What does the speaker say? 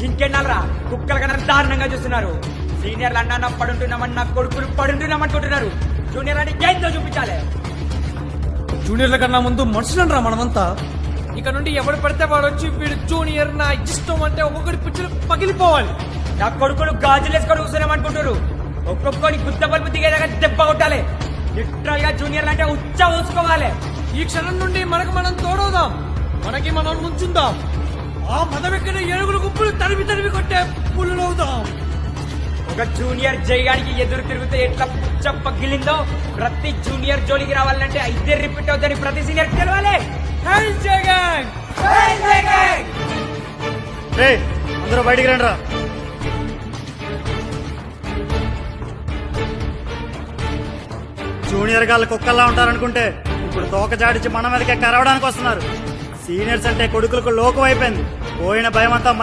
ఇంకెన్నాళ్ళరా కుక్కల కన్నా దారుణంగా చూస్తున్నారు. సీనియర్లు అన్నా పడుంటున్నామని నా కొడుకులు పడుంటున్నామనుకుంటున్నారు. జూనియర్ అని ఏంతో చూపించాలి. జూనియర్ల కన్నా ముందు మనుషులను రా మనమంతా. ఇక నుండి ఎవడు పడితే వాడు వచ్చి వీడు జూనియర్ నా ఇష్టం అంటే ఒక్కొక్కటి పిచ్చులు పగిలిపోవాలి. నా కొడుకులు గాజులేసుకొని కూర్చున్నామనుకుంటారు. ఒక్కొక్కని గుద్ద బల్బు దిగేదాకా దెబ్బ కొట్టాలి. లిటరల్ గా జూనియర్లు అంటే ఉచ్చ ఊసుకోవాలి. ఈ క్షణం నుండి మనకు మనం తోడవుదాం, మనకి మనం ముంచుందాం. ఆ మదవెక్కిన ఏనుగుల గుంపులు తరిమి తరిమి కొట్టే పుల్లులవుదాం. ఒక జూనియర్ జయగానికి ఎదురు తిరిగితే ఎట్లా పగిలిందో ప్రతి జూనియర్ జోలికి రావాలంటే ఇదే రిపీట్ అవుతుంది. ప్రతి సీనియర్ తెలవాలి. అందరూ బయటికి రండి రా. జూనియర్ గాళ్ళు కుక్కల్లా ఉంటారనుకుంటే ఇప్పుడు తోక జాడించి మన మీదకే కరవడానికి వస్తున్నారు. సీనియర్స్ అంటే కొడుకులకు లోకం అయిపోయింది. పోయిన భయం అంతా